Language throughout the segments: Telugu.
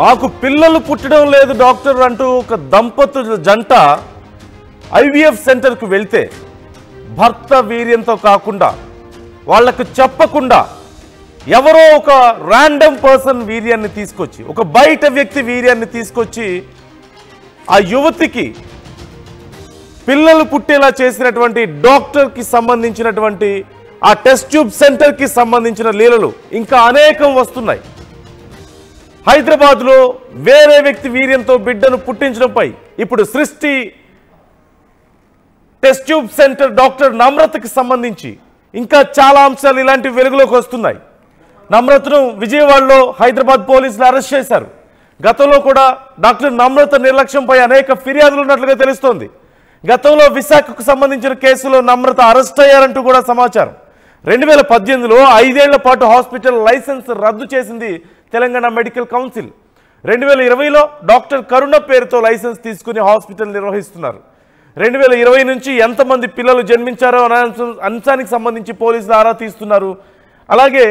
మాకు పిల్లలు పుట్టడం లేదు డాక్టర్ అంటూ ఒక దంపతుల జంట ఐవీఎఫ్ సెంటర్కు వెళ్తే భర్త వీర్యంతో కాకుండా వాళ్లకు చెప్పకుండా ఎవరో ఒక ర్యాండమ్ పర్సన్ వీర్యాన్ని తీసుకొచ్చి, ఒక బయట వ్యక్తి వీర్యాన్ని తీసుకొచ్చి ఆ యువతికి పిల్లలు పుట్టేలా చేసినటువంటి డాక్టర్కి సంబంధించినటువంటి ఆ టెస్ట్ ట్యూబ్ సెంటర్కి సంబంధించిన లీలలు ఇంకా అనేకం వస్తున్నాయి. హైదరాబాద్లో వేరే వ్యక్తి వీర్యంతో బిడ్డను పుట్టించడంపై ఇప్పుడు సృష్టి టెస్ట్ ట్యూబ్ సెంటర్ డాక్టర్ నమ్రతకి సంబంధించి ఇంకా చాలా అంశాలు ఇలాంటి వెలుగులోకి వస్తున్నాయి. నమ్రతను విజయవాడలో హైదరాబాద్ పోలీసులు అరెస్ట్ చేశారు. గతంలో కూడా డాక్టర్ నమ్రత నిర్లక్ష్యంపై అనేక ఫిర్యాదులు ఉన్నట్లుగా తెలుస్తోంది. గతంలో విశాఖకు సంబంధించిన కేసులో నమ్రత అరెస్ట్ అయ్యారంటూ కూడా సమాచారం. 2018లో 5 ఏళ్ల పాటు హాస్పిటల్ లైసెన్స్ రద్దు చేసింది తెలంగాణ మెడికల్ కౌన్సిల్. 2020లో డాక్టర్ కరుణ పేరుతో లైసెన్స్ తీసుకుని హాస్పిటల్ నిర్వహిస్తున్నారు. 2020 నుంచి ఎంతమంది పిల్లలు జన్మించారో అనే అంశానికి సంబంధించి పోలీసులు ఆరా తీస్తున్నారు. అలాగే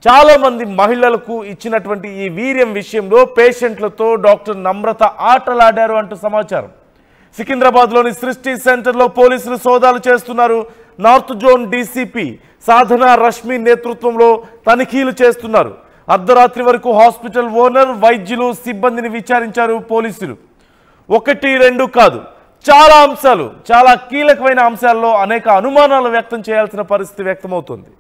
చాలామంది మహిళలకు ఇచ్చినటువంటి ఈ వీర్యం విషయంలో పేషెంట్లతో డాక్టర్ నమ్రత ఆటలాడారు అంటూ సమాచారం. సికింద్రాబాద్లోని సృష్టి సెంటర్లో పోలీసులు సోదాలు చేస్తున్నారు. నార్త్ జోన్ డీసీపీ సాధన రష్మి నేతృత్వంలో తనిఖీలు చేస్తున్నారు. అర్ధరాత్రి వరకు హాస్పిటల్ ఓనర్, వైద్యులు, సిబ్బందిని విచారించారు పోలీసులు. 1, 2 కాదు, చాలా అంశాలు, చాలా కీలకమైన అంశాల్లో అనేక అనుమానాలు వ్యక్తం చేయాల్సిన పరిస్థితి వ్యక్తమవుతోంది.